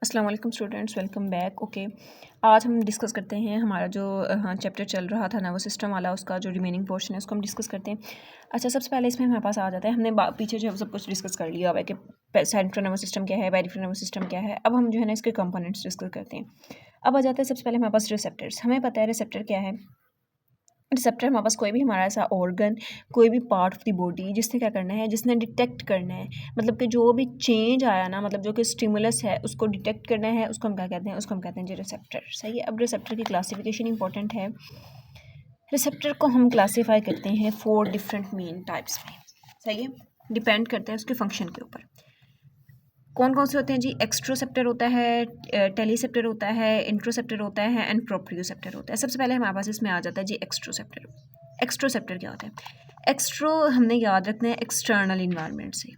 अस्सलाम वालेकुम students, welcome back. Okay, आज हम डिस्कस करते हैं हमारा जो चैप्टर चल रहा था नर्वस सिस्टम वाला, उसका जो रिमेनिंग पोर्शन है उसको हम डिस्कस करते हैं। अच्छा, सबसे पहले इसमें हमारे पास आ जाता है, हमने पीछे जो है सब कुछ डिस्कस कर लिया हुआ है कि सेंट्रल नर्वस सिस्टम क्या है, पेरिफेरल नर्वस सिस्टम क्या है। अब हम जो है ना इसके कंपोनेंट्स डिस्कस करते हैं। अब आ जाता है सबसे पहले हमारे पास रिसेप्टर्स। हमें पता है रिसेप्टर क्या है। रिसेप्टर हमारे पास कोई भी हमारा ऐसा ऑर्गन, कोई भी पार्ट ऑफ द बॉडी जिसने क्या करना है, जिसने डिटेक्ट करना है, मतलब कि जो भी चेंज आया ना, मतलब जो कि स्टिमुलस है उसको डिटेक्ट करना है, उसको हम क्या कहते हैं, उसको हम कहते हैं जी रिसेप्टर। सही है। अब रिसेप्टर की क्लासिफिकेशन इंपॉर्टेंट है। रिसेप्टर को हम क्लासीफाई करते हैं 4 डिफरेंट मेन टाइप्स में। सही है। डिपेंड करता है उसके फंक्शन के ऊपर। कौन कौन से होते हैं जी? एक्सट्रोसेप्टर होता है, टेलीसेप्टर होता है, इंट्रोसेप्टर होता है एंड प्रोप्रियोसेप्टर होता है। सबसे पहले हमारे पास इसमें आ जाता है जी एक्सट्रोसेप्टर। एक्सट्रोसेप्टर क्या होता है? एक्सट्रो हमने याद रखना है एक्सटर्नल इन्वायरमेंट से।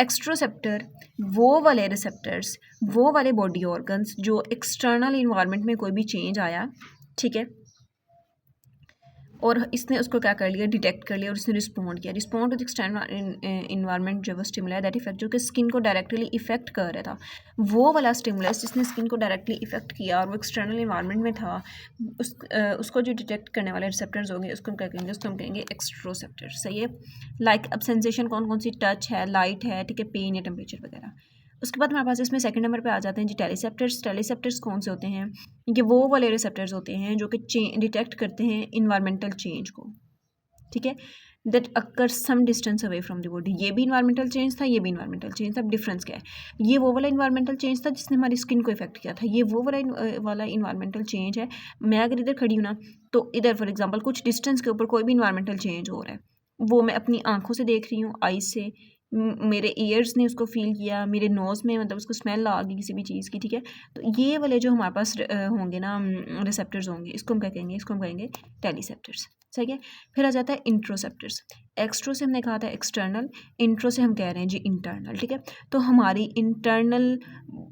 एक्सट्रोसेप्टर वो वाले रिसेप्टर्स, वो वाले बॉडी ऑर्गन्स जो एक्सटर्नल इन्वायरमेंट में कोई भी चेंज आया, ठीक है, और इसने उसको क्या कर लिया, डिटेक्ट कर लिया और इसने रिस्पॉन्ड किया। रिस्पॉन्ड टू एक्सटर्नल इन्वायरमेंट जो वो स्टिमुलस दैट इफेक्ट, जो कि स्किन को डायरेक्टली इफेक्ट कर रहा था, वो वाला स्टिमुलस जिसने स्किन को डायरेक्टली इफेक्ट किया और वो एक्सटर्नल इन्वायरमेंट में था, उसको जो डिटेक्ट करने वाले रिसेप्टर्स होंगे उसको हम क्या कहेंगे, उसको हम कहेंगे एक्सट्रोसेप्टर। सही है। लाइक अब सेंसेशन कौन कौन सी, टच है, लाइट है, ठीक है, पेन या टेम्परेचर वगैरह। उसके बाद हमारे पास इसमें सेकंड नंबर पे आ जाते हैं जी टेलीसेप्टर्स। टेलीसेप्टर्स कौन से होते हैं? ये वो वाले रिसेप्टर्स होते हैं जो कि डिटेक्ट करते हैं इन्वायरमेंटल चेंज को, ठीक है, that occur some distance away from the body. ये भी इन्वायरमेंटल चेंज था, ये भी इन्वायरमेंटल चेंज था। डिफरेंस क्या है? ये वो वाला इन्वायरमेंटल चेंज था जिसने हमारी स्किन को इफेक्ट किया था, ये वो वाला इन्वायरमेंटल चेंज है। मैं अगर इधर खड़ी हूँ ना, तो इधर फॉर एग्जाम्पल कुछ डिस्टेंस के ऊपर कोई भी इन्वायरमेंटल चेंज हो रहा है, वो मैं अपनी आंखों से देख रही हूँ, आईज से, मेरे ईयर्स ने उसको फील किया, मेरे नोज़ में मतलब उसको स्मेल आ गई किसी भी चीज़ की, ठीक है। तो ये वाले जो हमारे पास होंगे ना रिसेप्टर्स होंगे, इसको हम क्या कहेंगे, इसको हम कहेंगे टेलीसेप्टर्स। सही है। फिर आ जाता है इंट्रोसेप्टर्स। एक्सट्रो से हमने कहा था एक्सटर्नल, इंट्रो से हम कह रहे हैं जी इंटरनल, ठीक है। तो हमारी इंटरनल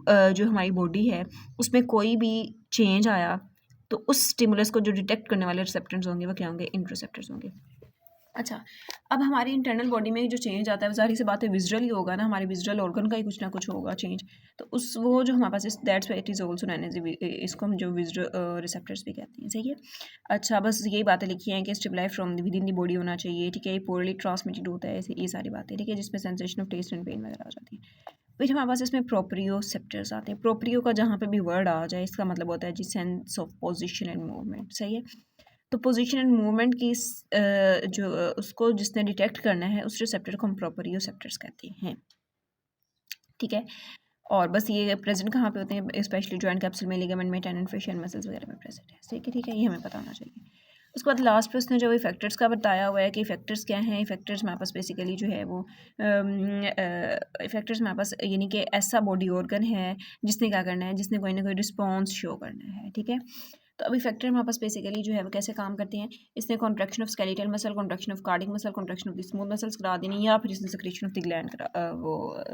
जो हमारी बॉडी है उसमें कोई भी चेंज आया तो उस स्टिमुलस को जो डिटेक्ट करने वाले रिसेप्टर्स होंगे वो क्या होंगे, इंट्रोसेप्टर्स होंगे। अच्छा, अब हमारी इंटरनल बॉडी में जो चेंज आता है वो ज़ाहिर सी बात है विजुअल ही होगा ना, हमारे विजुअल ऑर्गन का ही कुछ ना कुछ होगा चेंज। तो उस वो जो हमारे पास that's why it is also known as, इसको हम जो विजुअल रिसेप्टर्स भी कहते हैं। सही है। अच्छा, बस यही बातें लिखी हैं कि stimuli from with in the body होना चाहिए, ठीक है, ये पोरली ट्रांसमिटेड होता है, ये सारी बातें, ठीक है, जिसमें sensation of taste and pain वगैरह आ जाती है। फिर हमारे पास इसमें प्रोप्रियोसेप्टर्स आते हैं। प्रोप्रियो का जहाँ पे भी वर्ड आ जाए इसका मतलब होता है जी sense of position and movement. सही है। तो पोजीशन एंड मूवमेंट की जो उसको जिसने डिटेक्ट करना है उस रिसेप्टर को हम प्रोप्रियोसेप्टर्स कहते हैं, ठीक है। और बस ये प्रेजेंट कहाँ पे होते हैं, स्पेशली जॉइंट कैप्सूल में, लिगामेंट में, टेंडन, फेशियल मसल्स वगैरह में प्रेजेंट है। ठीक है, ठीक है, ये हमें पता होना चाहिए। उसके बाद लास्ट पे उसने जो इफेक्टर्स का बताया हुआ है कि इफेक्टर्स क्या हैं। इफेक्टर्स हमारे पास बेसिकली जो है वो इफेक्टर्स हमारे पास यानी कि ऐसा बॉडी ऑर्गन है जिसने क्या करना है, जिसने कोई ना कोई रिस्पॉन्स शो करना है, ठीक है। तो अभी फैक्टर हमारे पास बेसिकली जो है वो कैसे काम करते हैं, इसने contraction of skeletal muscle, contraction of cardiac muscle, contraction of the smooth muscles करा देनी, या फिर इसने secretion of the gland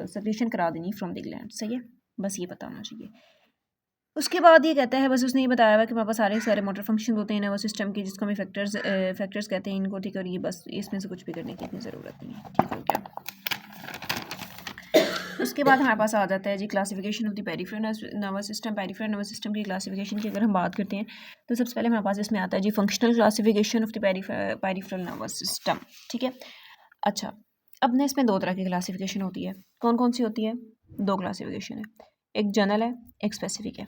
secretion करा देनी फ्रॉम द ग्लैंड। सही है, बस ये पता होना चाहिए। उसके बाद ये कहता है, बस उसने ये बताया हुआ कि हमारे पास सारे सारे मोटर फंक्शन होते हैं नर्वस सिस्टम के, जिसको हम फैक्टर्स कहते हैं इनको, ठीक है। और ये बस इसमें से कुछ भी करने की इतनी ज़रूरत नहीं है, ठीक हो गया। उसके बाद हमारे पास आ जाता है जी classification of the peripheral nervous system. Peripheral nervous system की क्लासिफिकेशन की अगर हम बात करते हैं तो सबसे पहले हमारे पास इसमें आता है जी functional classification of the peripheral nervous system, ठीक है। अच्छा, अब ना इसमें 2 तरह की क्लासिफिकेशन होती है। कौन कौन सी होती है? 2 क्लासिफिकेशन है, एक जनरल है, एक स्पेसिफिक है।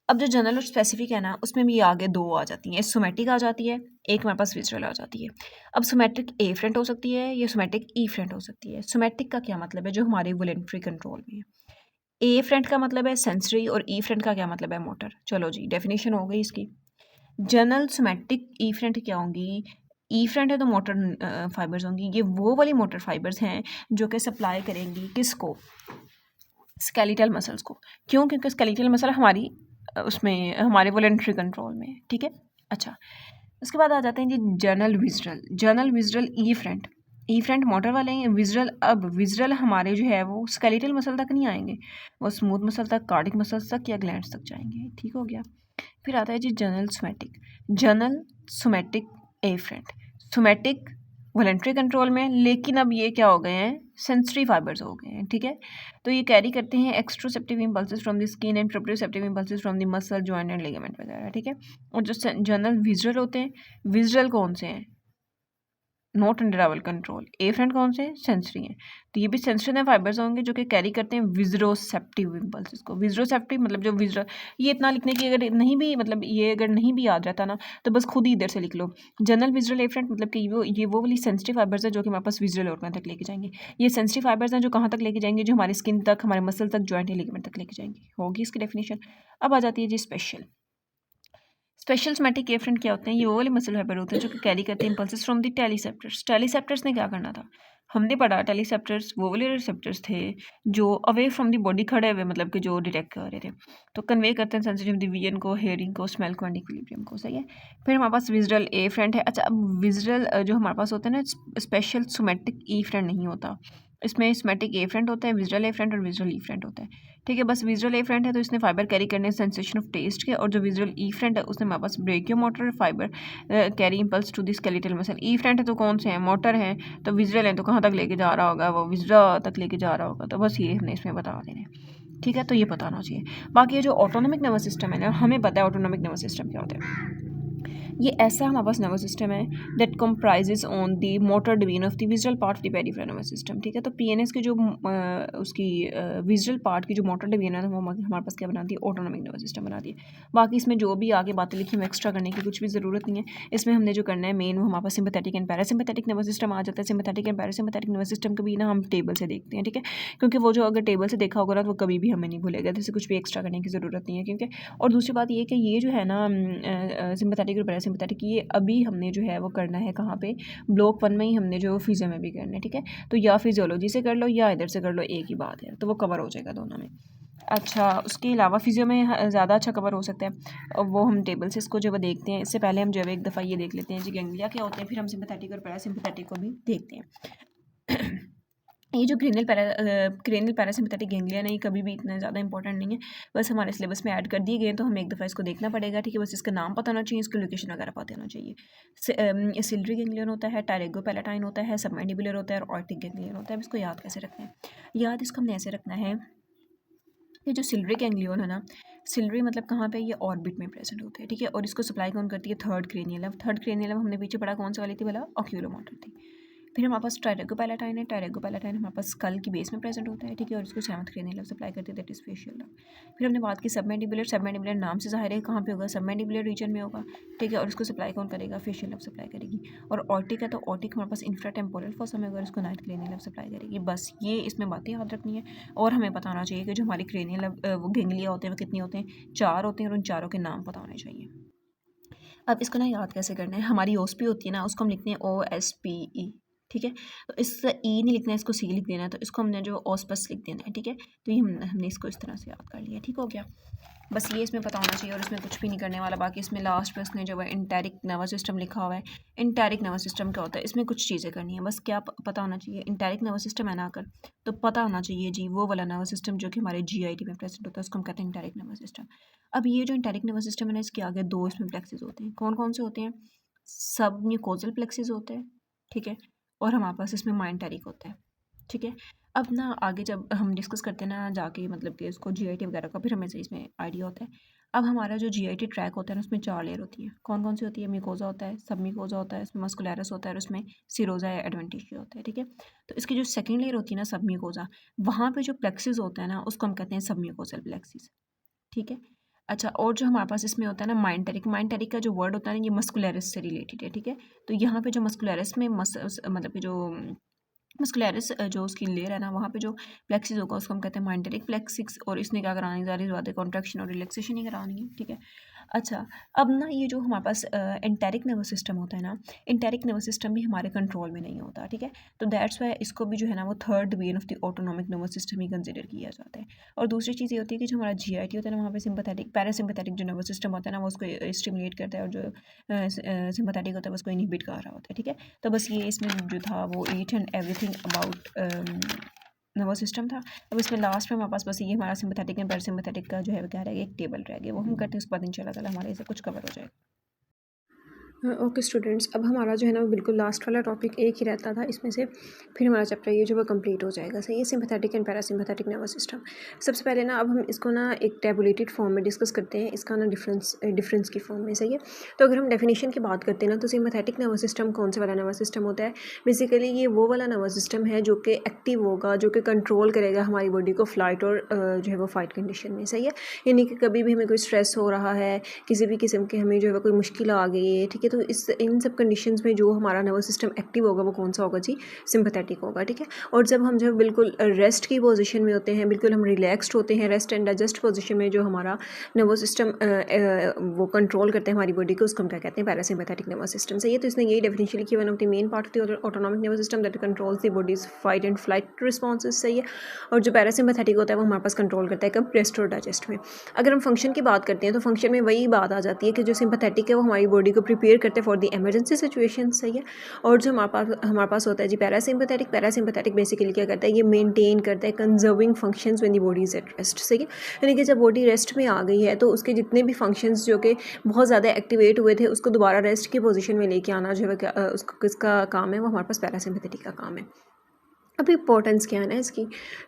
अब जो जनरल और स्पेसिफिक है ना, उसमें भी आगे 2 आ जाती हैं, सोमैटिक आ जाती है, एक हमारे पास विजुअल आ जाती है। अब सोमैटिक ए फ्रंट हो सकती है या सोमैटिक ई फ्रंट हो सकती है। सोमैटिक का क्या मतलब है? जो हमारे वोलेंट्री कंट्रोल में है। ए फ्रंट का मतलब है सेंसरी और ई फ्रंट का क्या मतलब है? मोटर। चलो जी, डेफिनेशन हो गई इसकी। जनरल सोमैटिक ई फ्रंट क्या होंगी? ई फ्रंट है तो मोटर फाइबर्स होंगी। ये वो वाली मोटर फाइबर्स हैं जो कि सप्लाई करेंगी किसको? स्केलेटल मसल्स को। क्यों? क्योंकि स्केलेटल मसल हमारी उसमें हमारे वोलेंट्री कंट्रोल में है, ठीक है। अच्छा, उसके बाद आ जाते हैं जी जनरल विज़रल। जनरल विज़रल ई फ्रंट, ई फ्रंट मोटर वाले हैं। विज़रल, अब विज़रल हमारे जो है वो स्केलेटल मसल तक नहीं आएंगे, वो स्मूथ मसल तक, कार्डिक मसल्स तक या ग्लैंड्स तक जाएंगे, ठीक हो गया। फिर आता है जी general somatic. General somatic afferent, somatic voluntary control में, लेकिन अब ये क्या हो गए हैं, सेंसरी फाइबर्स हो गए हैं, ठीक है। तो ये कैरी करते हैं exteroceptive impulses from the skin and proprioceptive impulses from the muscle, joint and ligament वगैरह, ठीक है। और जो जनरल विजुअल होते हैं, विजुअल कौन से हैं, not under our control. Afferent कौन से सेंसरी हैं, तो ये भी सेंसरी फाइबर्स होंगे जो कि कैरी करते हैं विजरोसेप्टिव इम्पल्सेस को। विजरोसेप्टिव मतलब जो विजरो, ये इतना लिखने की अगर नहीं भी, मतलब ये अगर नहीं भी याद रहता ना, तो बस खुद ही इधर से लिख लो। जनरल विजरल एफरेंट मतलब कि वो वाली सेंसरी फाइबर्स है जो कि हमारे पास विजरल ऑर्गन तक लेके जाएंगे। ये सेंसरी फाइबर्स हैं जो कहाँ तक लेके जाएंगे, जो हमारी स्किन तक, हमारे मसल तक, जॉइंट या लिगामेंट तक लेके जाएंगे। होगी इसकी डेफिनेशन। अब आ जाती है जी स्पेशल सोमैटिक एफरेंट क्या होते हैं, ये वो वाले मसल फाइबर होते हैं जो कि कैरी करते हैं इंपल्सेस फ्रॉम द टेलीसेप्टर्स। टेलीसेप्टर्स ने क्या करना था, हमने पढ़ा टेलीसेप्टर्स वो वाले रिसेप्टर्स थे जो अवे फ्रॉम द बॉडी खड़े हुए, मतलब कि जो डिटेक्ट कर रहे थे, तो कन्वे करते हैं सेंसिटिव द विजन को, हेयरिंग को, स्मेल को एंड इक्विलिब्रियम को, सही है। फिर हमारे पास विजुअल एफरेंट है। अच्छा, अब विजुअल जो हमारे पास होता है ना, स्पेशल सोमैटिक एफरेंट नहीं होता, इसमें सोमैटिक एफरेंट होता है, विजुअल एफरेंट और विजुअल ईफरेंट होता है, ठीक है। बस विजुअल एफरेंट है तो इसने फाइबर कैरी करने सेंसेशन ऑफ टेस्ट के, और जो विजुअल ईफरेंट है उसने हमारे पास branchio motor fiber carry impulse to the skeletal muscle. Efferent है तो कौन से हैं, मोटर हैं, तो विजुअल है तो कहाँ तक लेके जा रहा होगा, वो विजुअल तक लेके जा रहा होगा, तो बस ये हमने इसमें बता देने, ठीक है। तो ये पता होना चाहिए। बाकी ये जो ऑटोनॉमिक नर्वस सिस्टम है ना, हमें पता है ऑटोनॉमिक नर्वस सिस्टम क्या होता है। ये ऐसा हमारे पास नर्वस सिस्टम है that comprises on the motor division of the visual part of the peripheral nervous system, ठीक है। तो पीएनएस के जो उसकी विजुअल पार्ट की जो मोटर डिवीजन है वो हमारे पास क्या बनाती है, ऑटोनॉमिक नर्वस सिस्टम बनाती है। बाकी इसमें जो भी आगे बातें लिखी हैं एक्स्ट्रा करने की कुछ भी ज़रूरत नहीं है। इसमें हमने जो करना है मेन, वो हमारे पास sympathetic and parasympathetic nervous system आ जाता है। Sympathetic and parasympathetic nervous system को भी ना हम टेबल से देखते हैं, ठीक है, क्योंकि वो जो अगर टेबल से देखा होगा ना तो वो कभी भी हमें नहीं भूलेगा, जैसे कुछ भी एक्स्ट्रा करने की ज़रूरत नहीं है, क्योंकि और दूसरी बात ये कि ये जो है ना सिंपैथेटिक और पैरासिम्पैथेटिक, ये अभी हमने जो है वो करना है कहाँ पे, ब्लॉक 1 में ही हमने जो फिजियो में भी करना है, ठीक है। तो या फिजियोलॉजी से कर लो या इधर से कर लो, एक ही बात है, तो वो कवर हो जाएगा दोनों में। अच्छा, उसके अलावा फिजियो में ज़्यादा अच्छा कवर हो सकता है, और वो हम टेबल से इसको जो वो देखते हैं। इससे पहले हम जो है एक दफ़ा ये देख लेते हैं जी गैंग्लिया क्या होते हैं, फिर हम सिंपैथेटिक और पैरासिम्पैथेटिक को भी देखते हैं। ये जो क्रेनियल पैरासिम्पैथेटिक गैंग्लिया है, ये कभी भी इतना ज़्यादा इंपॉर्टेंट नहीं है, बस हमारे सिलेबस में ऐड कर दिए गए, तो हमें एक दफ़ा इसको देखना पड़ेगा, ठीक है। बस इसका नाम पता होना चाहिए, इसकी लोकेशन वगैरह पता होना चाहिए। सिल्ड्री गैंग्लियन होता है, टायरेगो पैलेटाइन होता है, सबमैंडिबुलर होता है, और ऑर्टिक गैंग्लियन होता है। इसको याद कैसे रखना है, याद इसको हमने ऐसे रखना है, ये जो सिल्ड्री गैंग्लियन है ना, सिल्ड्री मतलब कहाँ पे, ये ऑर्बिट में प्रेजेंट होते हैं, ठीक है। और इसको सप्लाई कौन करती है, थर्ड क्रेनियल। थर्ड क्रेनियल हमने पीछे पढ़ा कौन सा वाली थी, बोला ऑक्यूलोमोटर थी। फिर हमारे पास ट्रायरेगोपैलेटाइन है, ट्रायरेगोपैलेटाइन हमारे पास स्कल की बेस में प्रेजेंट होता है, ठीक है, और इसको सेवंथ क्रेनियल सप्लाई करते हैं, दैट इज फेशियल नर्व। फिर हमने बात की सबमैंडिबुलर। सबमैंडिबुलर नाम से ज़ाहिर है कहाँ पे होगा, सबमैंडिबुलर रीजन में होगा, ठीक है, और इसको सप्लाई कौन करेगा, फेशियल नर्व सप्लाई करेगी। और ऑर्टिक है तो ऑर्टिक हमारे पास इंफ्राटेम्पोरल फोसा में होगा, इसको नाइन्थ क्रेनियल नर्व सप्लाई करेगी। बस ये इसमें बातें याद रखनी है, और हमें पता होना चाहिए कि जो हमारी क्रेनियल वो गैंग्लिया होते हैं वो कितनी होते हैं, 4 होते हैं, और उन चारों के नाम पता होने चाहिए। अब इसको ना याद कैसे करना है, हमारी ओसपी होती है ना, उसको हम लिखते हैं OSPE, ठीक है। तो इस ई नहीं लिखना है, इसको सी लिख देना है, तो इसको हमने जो ऑस्पस लिख देना है, ठीक है। तो ये हमने इसको इस तरह से याद कर लिया, ठीक हो गया। बस ये इसमें पता होना चाहिए, और इसमें कुछ भी नहीं करने वाला। बाकी इसमें लास्ट में उसने जो है इंटेरिक नर्वस सिस्टम लिखा हुआ है। इंटेरिक नर्वस सिस्टम क्या होता है, इसमें कुछ चीज़ें करनी है, बस क्या पता होना चाहिए, इंटेरिक नर्वस सिस्टम है ना, अगर तो पता होना चाहिए जी वो वाला नर्वस सिस्टम जो कि हमारे GIT में प्रेजेंट होता है, उसको हम कहते हैं इंटेरिक नर्वस सिस्टम। अब ये जो इंटेरिक नर्वस सिस्टम है ना, इसके आगे 2 इसमें प्लेक्सेस होते हैं। कौन कौन से होते हैं, सब म्यूकोजल प्लेक्सेस होते हैं, ठीक है, और हमारे पास इसमें माइंटेरिक होता है, ठीक है। अब ना आगे जब हम डिस्कस करते हैं ना जाके, मतलब कि इसको GIT वगैरह का, फिर हमें सही इसमें आइडिया होता है। अब हमारा जो GIT ट्रैक होता है ना, उसमें 4 लेयर होती है। कौन कौन सी होती है, म्यूकोजा होता है, सब म्यूकोजा होता है, उसमें मस्कुलैरस होता है, और उसमें सिरोजा या एडवेंटिशिया होता है, ठीक है। तो इसकी जो सेकंड लेयर होती है ना, सब म्यूकोजा, वहाँ पे जो प्लेक्सिस होता है ना, उसको हम कहते हैं सब म्यूकोजल प्लेक्सिस, ठीक है। अच्छा, और जो हमारे पास इसमें होता है ना माइंटेरिक, माइंटेरिक का जो वर्ड होता है ना, ये मस्कुलैरिस से रिलेटेड है, ठीक है। तो यहाँ पे जो मस्कुलैरिस में मतलब कि जो मस्कुलैरिस जो उसकी लेयर है ना, वहाँ पे जो प्लेक्सिस होगा उसको हम कहते हैं माइंटेरिक प्लेक्सिस, और इसने क्या करानी है, ज़ाहिर बात है कॉन्ट्रैक्शन और रिलैक्सेशन ही करानी है, ठीक है। अच्छा, अब ना ये जो हमारे पास एंटेरिक नर्वस सिस्टम होता है ना, एंटेरिक नर्वस सिस्टम भी हमारे कंट्रोल में नहीं होता, ठीक है। तो दैट्स वाई इसको भी जो है ना वो third division of the autonomic nervous system he consider किया जाता है। और दूसरी चीज़ ये होती है कि जो हमारा GIT होता है ना, वहाँ पे सिंपैथेटिक पैरासिम्पैथेटिक जो नर्वस सिस्टम होता है ना, वो उसको स्टिमुलेट करता है, और जो सिंपैथेटिक होता है उसको इनहिबिट कर रहा होता है, ठीक है। तो बस ये इसमें जो था वो each and everything about nervous system था। अब इसमें लास्ट में हमारे पास बस ये हमारा सिंपैथेटिक एंड पैरासिम्पैथेटिक का जो है वो क्या रह गया, एक टेबल रह गया, वो हम करते हैं उसके बाद इंशाल्लाह ताला हमारे से कुछ कवर हो जाएगा। ओके स्टूडेंट्स, अब हमारा जो है ना वो बिल्कुल लास्ट वाला टॉपिक एक ही रहता था इसमें से, फिर हमारा चैप्टर ये जो वो कंप्लीट हो जाएगा। सही है, sympathetic and parasympathetic nervous system. सबसे पहले ना अब हम इसको ना एक टैबुलेटेड फॉर्म में डिस्कस करते हैं, इसका ना डिफरेंस की फॉर्म में। सही है, तो अगर हम डेफिनेशन की बात करते हैं ना, तो सिंपैथेटिक नर्वस सिस्टम कौन से वाला नर्वस सिस्टम होता है? बेसिकली ये वो वाला नर्वस सिस्टम है जो कि एक्टिव होगा, जो कि कंट्रोल करेगा हमारी बॉडी को फ्लाइट और जो है वो फाइट कंडीशन में। सही है, यानी कि कभी भी हमें कोई स्ट्रेस हो रहा है, किसी भी किस्म के हमें जो है कोई मुश्किल आ गई है, ठीक है, तो इन सब कंडीशंस में जो हमारा नर्वस सिस्टम एक्टिव होगा वो कौन सा होगा जी? सिंपैथेटिक होगा। ठीक है, और जब हम जब बिल्कुल रेस्ट की पोजीशन में होते हैं, बिल्कुल हम रिलैक्स्ड होते हैं, रेस्ट एंड डाइजेस्ट पोजीशन में जो हमारा नर्वस सिस्टम वो कंट्रोल करते हैं हमारी बॉडी को, उसको हम क्या कहते हैं? Parasympathetic nervous system. सही है, तो इसने यही डेफिनेशन लिखी, one of the main part of the autonomic nervous system that controls the bodies fight and flight responses. सही है, और जो पैरासिम्पैथेटिक होता है वो हमारे पास कंट्रोल करता है कब? रेस्ट और डाइजेस्ट में। अगर हम फंक्शन की बात करते हैं तो फंक्शन में वही बात आ जाती है कि जो सिंपैथेटिक है वो हमारी बॉडी को प्रिपेयर करते हैं फॉर द इमरजेंसी सिचुएशन। सही है, और जो हमारे पास होता है जी पैरासिम्पैथेटिक बेसिकली क्या करता है? ये मेंटेन करता है conserving functions when the body is at rest. सही है, यानी कि जब बॉडी रेस्ट में आ गई है तो उसके जितने भी फंक्शंस जो कि बहुत ज़्यादा एक्टिवेट हुए थे उसको दोबारा रेस्ट की पोजीशन में लेके आना जो है उसको किसका काम है? वो हमारे पास पैरासिम्पैथेटिक का काम है। अब इंपॉर्टेंस क्या है ना इसकी,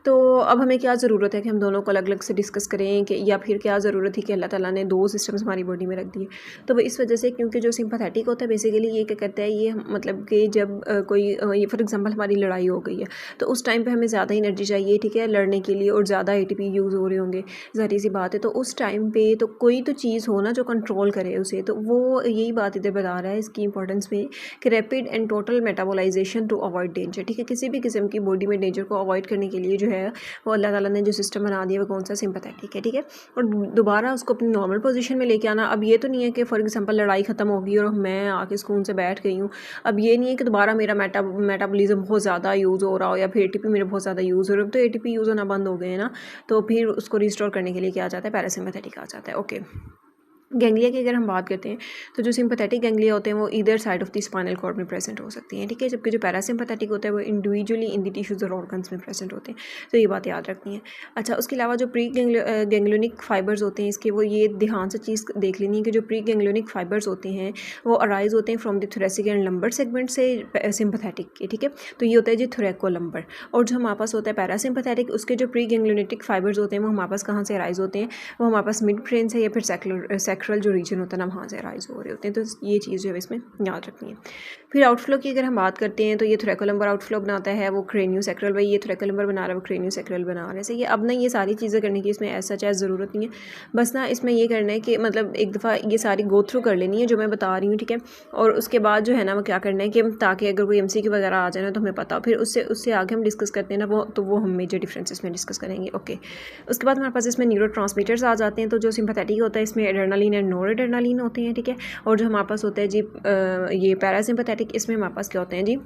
तो अब हमें क्या ज़रूरत है कि हम दोनों को अलग अलग से डिस्कस करें, कि या फिर क्या ज़रूरत थी कि अल्लाह ताला ने दो सिस्टम्स हमारी बॉडी में रख दिए? तो वो इस वजह से, क्योंकि जो सिंपैथेटिक होता है बेसिकली ये क्या करता है, ये मतलब कि जब कोई ये फॉर एग्जांपल हमारी लड़ाई हो गई है तो उस टाइम पे हमें ज़्यादा एनर्जी चाहिए, ठीक है, लड़ने के लिए, और ज़्यादा एटीपी यूज़ हो रहे होंगे, ज़ाहिर सी बात है। तो उस टाइम पे तो कोई तो चीज़ हो ना जो कंट्रोल करे उसे, तो वो यही बात इधर बता रहा है इसकी इंपॉर्टेंस में, कि rapid and total metabolization to avoid danger. ठीक है, किसी भी किस्म की बॉडी में डेंजर को अवॉइड करने के लिए जो है वो अल्लाह ताला ने जो सिस्टम बना दिया वो कौन सा? सिंपैथेटिक है। ठीक है, और दोबारा उसको अपनी नॉर्मल पोजीशन में लेके आना। अब ये तो नहीं है कि फॉर एग्जांपल लड़ाई ख़त्म होगी और मैं आके सुकून से बैठ गई हूँ, अब ये नहीं है कि दोबारा मेरा मेटाबॉलिज्म बहुत ज़्यादा यूज़ हो रहा हो या फिर एटीपी मेरे बहुत ज़्यादा यूज़ हो रहा हो, तो एटीपी यूज़ होना बंद हो गए हैं ना, तो फिर उसको रिस्टोर करने के लिए क्या आ जाता है? पैरासिम्पैथेटिक आ जाता है। ओके, गैंग्लिया की अगर हम बात करते हैं तो जो सिंपैथेटिक गैंग्लिया होते हैं वो either side of the spinal cord में प्रेजेंट हो सकती हैं। ठीक है, जबकि जो पैरासिम्पैथेटिक होता है वो इंडिविजुअली इन द टिश्यूज और ऑर्गन्स में प्रेजेंट होते हैं। तो ये बात याद रखनी है। अच्छा, उसके अलावा जो प्री गैंग्लियोनिक फाइबर्स होते हैं इसके, वो ये ध्यान से चीज़ देख लेनी है कि जो प्री गैंग्लियोनिक फाइबर्स होते हैं वो अराइज होते हैं from the thoracic and lumbar segment से सिंपैथेटिक के। ठीक है, तो ये होता है जी थोरैको लंबर। और जो हमारे पास होता है पैरासिम्पैथेटिक, उसके जो प्री गैंग्लियोनिक फाइबर्स होते हैं वो हमारे पास कहाँ से अराइज होते हैं? वो हमारे पास मिड ब्रेन से या फिर सैक्रल जो रीजन होता है ना वहाँ से राइज हो रहे होते हैं। तो ये चीज़ जो है इसमें याद रखनी है। फिर आउटफ्लो की अगर हम बात करते हैं तो ये थोरैकोलम्बर आउटफ्लो बनाता है, वो क्रेनियोसैक्रल, भाई ये थोरैकोलम्बर बना रहा है, वो क्रेनियोसैक्रल बना रहा है। सही है, अब ना ये सारी चीज़ें करने की इसमें ऐसा चाहे ज़रूरत नहीं है, बस ना इसमें ये करना है कि मतलब एक दफ़ा ये सारी गो थ्रू कर लेनी है जो मैं बता रही हूँ। ठीक है, और उसके बाद जो है ना वो क्या करना है कि ताकि अगर कोई MCQ वगैरह आ जाए ना तो हमें पता हो, फिर उससे आगे हम डिस्कस करते हैं ना वो हम मेजर डिफरेंसेस में डिस्कस करेंगे। ओके, उसके बाद हमारे पास इसमें न्यूरोट्रांसमीटर्स आ जाते हैं। तो जो सिंपैथेटिक होता है इसमें एड्रेनालिन एंड नोरेड्रेनालिन होते हैं। ठीक है, और जो हमारे पास होता है जी ये पैरासिम्पैथेटिक, इसमें हमारे पास क्या होते हैं जी?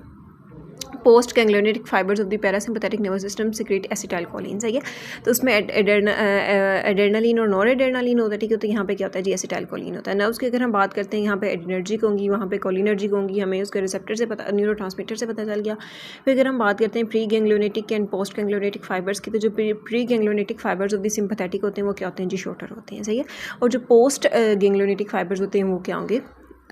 Post ganglionic fibers of the parasympathetic nervous system secrete acetylcholine. सही है, तो उसमें एड्रेनालिन और नोरेड्रेनालिन होता है। ठीक है, तो यहाँ पे क्या होता है जी? एसिटाइलकोलिन होता है। नर्व्स की अगर हम बात करते हैं यहाँ पे एडर्जिक होंगी, वहाँ पे कोलिनर्जिक होंगी, हमें उसके रिसेप्टर से पता, न्यूरोट्रांसमीटर से पता चल गया। फिर अगर हम बात करते हैं pre ganglionic and post ganglionic fibers की, तो जो pre ganglionic fibers of the sympathetic होते हैं वो क्या होते हैं जी? शॉर्टर होते हैं। सही है, और जो पोस्ट गैंग्लियोनेटिक फाइबर्स होते हैं वो क्या होंगे?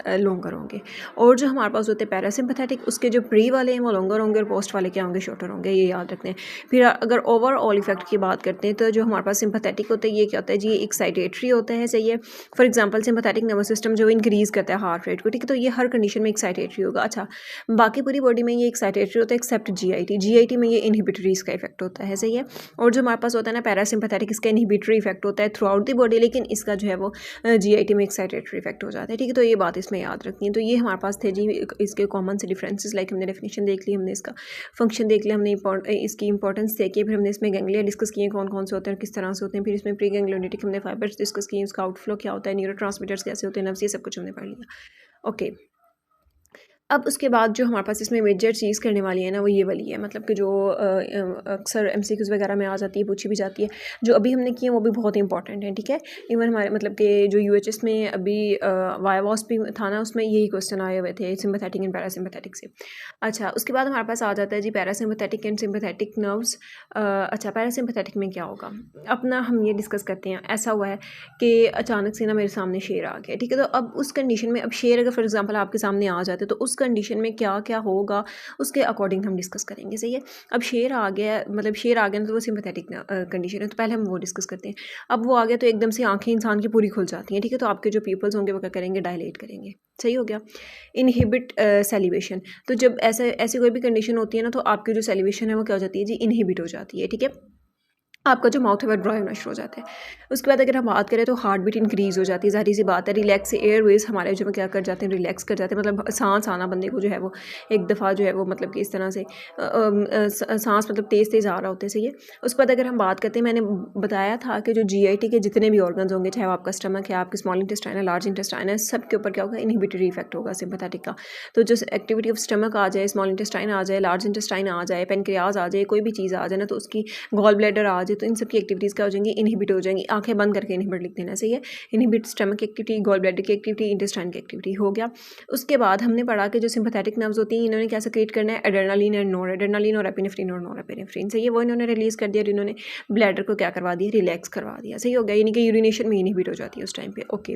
लॉन्गर होंगे। और जो हमारे पास होते हैं पैरासिम्पैथेटिक, उसके जो प्री वाले हैं वो लॉन्गर होंगे और पोस्ट वाले क्या होंगे? शॉर्टर होंगे। ये याद रखते हैं। फिर अगर ओवरऑल इफेक्ट की बात करते हैं तो जो हमारे पास सिंपैथेटिक होता है ये क्या होता है जी? एक्साइटेटरी होता है। सही है, for example sympathetic nervous system जो इंक्रीज़ करता है हार्ट रेट को। ठीक है, तो ये हर कंडीशन में एक्साइटेटरी होगा। अच्छा, बाकी पूरी बॉडी में ये एक्साइटेटरी होता है एक्सेप्ट GIT में ये इनहिबिटरी इसका इफेक्ट होता है। सही है, और जो हमारे पास होता है ना पैरासिम्पैथेटिक, इसका इनहिबिटरी इफेक्ट होता है थ्रू आउट द बॉडी, लेकिन इसका जो है वो GIT में एक्साइटेटरी इफेक्ट हो जाता है। ठीक है, तो ये बात इसमें याद रखनी है। तो ये हमारे पास थे जी इसके कॉमन से डिफरेंसेस, लाइक हमने डेफिनेशन देख ली, हमने इसका फंक्शन देख लिया, हमने इसकी इंपॉर्टेंस देखी, फिर हमने इसमें गैंग्लिया डिस्कस किए कौन कौन से होते हैं और किस तरह से होते हैं, फिर इसमें प्री गैंग्लियोनेटिक हमने फाइबर्स डिस्कस किए, उसका आउटफ्लो क्या होता है, न्यूरोट्रांसमीटर्स कैसे होते हैं, नर्व्स, ये सब कुछ हमने पढ़ लिया। ओके, अब उसके बाद जो हमारे पास इसमें मेजर चीज़ करने वाली है ना वो ये वाली है, मतलब कि जो अक्सर एमसीक्यूज़ वगैरह में आ जाती है, पूछी भी जाती है, जो अभी हमने की है वो भी बहुत इंपॉर्टेंट है, ठीक है। इवन हमारे मतलब कि जो यूएचएस में अभी वाइवास भी था ना, उसमें यही क्वेश्चन आए हुए थे सिंपैथेटिक एंड पैरासिम्पैथेटिक से। अच्छा, उसके बाद हमारे पास आ जाता है जी पैरासिम्पैथेटिक एंड सिंपैथेटिक नर्व्स। अच्छा, पैरासिम्पैथेटिक में क्या होगा अपना हम ये डिस्कस करते हैं। ऐसा हुआ है कि अचानक से ना मेरे सामने शेर आ गया, ठीक है। तो अब उस कंडीशन में अब शेर अगर फॉर एग्जांपल आपके सामने आ जाते तो उस कंडीशन में क्या क्या होगा उसके अकॉर्डिंग हम डिस्कस करेंगे, सही है। अब शेर आ गया, मतलब शेर आ गया तो वो सिंपैथेटिक कंडीशन है, तो पहले हम वो डिस्कस करते हैं। अब वो आ गया तो एकदम से आंखें इंसान की पूरी खुल जाती हैं, ठीक है। तो आपके जो पीपल्स होंगे वो क्या करेंगे, डायलेट करेंगे, सही हो गया। इनहिबिट सेलिब्रेशन, तो जब ऐसी कोई भी कंडीशन होती है ना तो आपकी जो सेलिब्रेशन है वो क्या हो जाती है जी, इनहिबिट हो जाती है, ठीक है। आपका जो माउथ है वो ड्राई होना शुरू हो जाता है। उसके बाद अगर हम बात करें तो हार्ट बीट इंक्रीज़ हो जाती है, ज़ाहिर सी बात है। रिलैक्स एयरवेज हमारे जो क्या कर जाते हैं, रिलैक्स कर जाते हैं, मतलब सांस आना बंदे को जो है वो एक दफ़ा जो है वो मतलब कि इस तरह से सांस मतलब तेज़ तेज़ आ रहा होता है, सही है। उसके बाद अगर हम बात करते हैं, मैंने बताया था कि जो जीआईटी के जितने भी ऑर्गन्स होंगे, चाहे वो आपका स्टमक है, आपकी स्मॉल इंटेस्टाइन है, लार्ज इंटेस्टाइन है, सब के ऊपर क्या होगा, इनहिबिटरी इफेक्ट होगा सिंपैथेटिक का। तो जो एक्टिविटी ऑफ स्टमक आ जाए, स्मॉल इंटेस्टाइन आ जाए, लार्ज इंटेस्टाइन आ जाए, पेनक्रियाज आ जाए, कोई भी चीज़ आ जाए ना, तो उसकी गॉल ब्लैडर आ जाए, तो इन सब की एक्टिविटीज़ क्या हो जाएंगी, इनहिबिट हो जाएंगी। आंखें बंद करके इनहिबिट लिख देना, सही है। इनहिबिट स्टमक की एक्टिविटी, गॉल ब्लैडर की एक्टिविटी, इंटेस्टाइन की एक्टिविटी हो गया। उसके बाद हमने पढ़ा कि जो सिंपैथेटिक नर्व्स होती हैं इन्होंने क्या सेक्रेट करना है, एड्रेनालिन एंड नोर एड्रेनालिन और एपिनेफ्रिन और नोर एपिनेफ्रिन, सही है। वो इन्होंने रिलीज़ कर दिया और इन्होंने ब्लैडर को क्या करवा दिया, रिलैक्स करवा दिया, सही हो गया। यानी कि यूरिनेशन में इनहिबिट हो जाती है उस टाइम पे, ओके।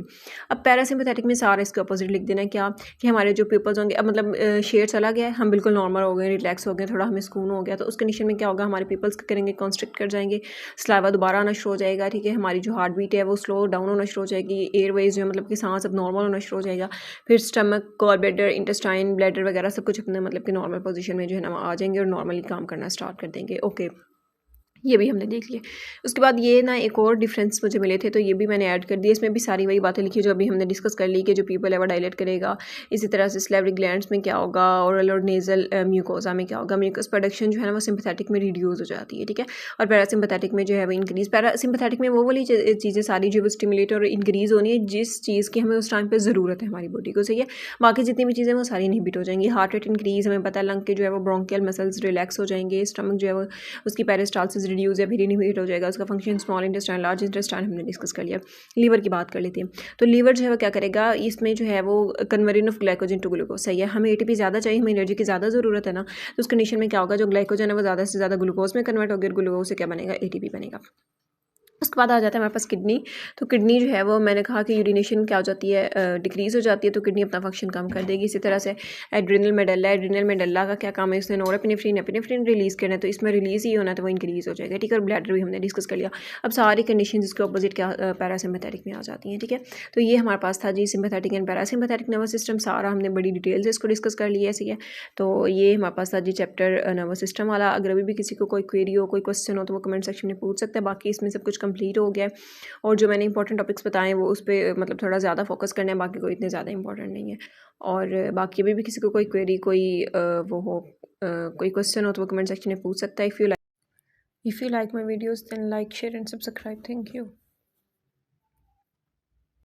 अब पैरासिम्पैथेटिक में सारा इसके अपोजिट लिख देना है, क्या कि हमारे जो पीपल्स होंगे, अब मतलब शेयर चला गया है, हम बिल्कुल नॉर्मल हो गए, रिलैक्स हो गए, थोड़ा हमें सुकून हो गया, तो उस कंडीशन में क्या होगा, हमारे पीपल्स करेंगे, कॉन्स्ट्रिक्ट कर जाएंगे, सलाइवा दोबारा आना शुरू हो जाएगा, ठीक है। हमारी जो हार्ट बीट है वो स्लो डाउन होना शुरू हो जाएगी, एयरवेज जो मतलब कि सांस अब नॉर्मल होना शुरू हो जाएगा। फिर stomach, gall bladder, intestine, bladder वगैरह सब कुछ अपने मतलब कि नॉर्मल पोजीशन में जो है ना आ जाएंगे और नॉर्मली काम करना स्टार्ट कर देंगे, ओके। ये भी हमने देख लिया। उसके बाद ये ना एक और डिफरेंस मुझे मिले थे, तो ये भी मैंने ऐड कर दिया। इसमें भी सारी वही बातें लिखी जो अभी हमने डिस्कस कर ली कि जो पीपल है वो डायलेट करेगा। इसी तरह से स्लेवरिक ग्लैंड्स में क्या होगा, ओरल और नेजल म्यूकोजा में क्या होगा, म्यूकस प्रोडक्शन जो है ना वो सिंपैथेटिक में रिड्यूस हो जाती है, ठीक है। और पैरासिम्पैथेटिक में जो है वो इंक्रीज। पैरासिम्पैथेटिक में वो वाली चीज़ें सारी जो स्टिमुलेट और इंक्रीज़ होनी है जिस चीज़ की हमें उस टाइम पर ज़रूरत है हमारी बॉडी को, सही है। बाकी जितनी भी चीज़ें वो सारी इनहिबिट हो जाएंगी। हार्ट रेट इंक्रीज़, हमें पता है लंग के जो है वो ब्रोंकियल मसल्स रिलैक्स हो जाएंगे, स्टमक जो है वो उसकी पेरिस्टाल्सिस रिड्यूस या फिर इनहिबिट हो जाएगा। उसका function small intestine, large intestine हमने डिस्कस कर लिया। लीवर की बात कर लेते हैं। तो लीवर जो है वो क्या करेगा, इसमें जो है वो conversion of glycogen to glucose, सही है। हमें एटीपी ज़्यादा चाहिए, हमें एनर्जी की ज़्यादा ज़रूरत है ना, तो उस कंडीशन में क्या होगा, जो ग्लाइकोजन है वो ज़्यादा से ज़्यादा ग्लूकोज में कन्वर्ट होकर ग्लूकोज से क्या बनेगा, एटीपी बनेगा। उसके बाद आ जाता है हमारे पास किडनी। तो किडनी जो है वो मैंने कहा कि यूरिनेशन क्या हो जाती है, डिक्रीज़ हो जाती है, तो किडनी अपना फंक्शन कम कर देगी। इसी तरह से एड्रिनल मेडल्ला, एड्रिनल मेडल्ला का क्या काम है, इसने नोरेपिनेफ्रिन एपिनेफ्रिन रिलीज़ करना है, तो इसमें रिलीज़ ही होना है तो वो इंक्रीज़ हो जाएगा, ठीक है। और ब्लैडर भी हमने डिस्कस कर लिया। अब सारी कंडीशन इसके अपोजिट क्या पैरासिम्पैथेटिक में आ जाती हैं, ठीक है। तो ये हमारे पास था जी sympathetic and parasympathetic nervous system, सारा हमने बड़ी डिटेल से इसको डिस्कस कर लिया, ऐसी है। तो ये हमारे पास था जी चैप्टर नर्वस सिस्टम वाला। अगर अभी भी किसी को कोई क्वेरी हो, कोई क्वेश्चन हो तो वो कमेंट सेक्शन में पूछ सकता है। बाकी इसमें सब कुछ कंप्लीट हो गया है और जो मैंने इंपॉर्टेंट टॉपिक्स बताए वो उस पर मतलब थोड़ा ज़्यादा फोकस करना है, बाकी कोई इतने ज़्यादा इंपॉर्टेंट नहीं है। और बाकी अभी भी किसी को कोई क्वेरी, कोई वो हो, कोई क्वेश्चन हो तो वो कमेंट सेक्शन में पूछ सकता है। If you like my videos then like, share and subscribe. Thank you.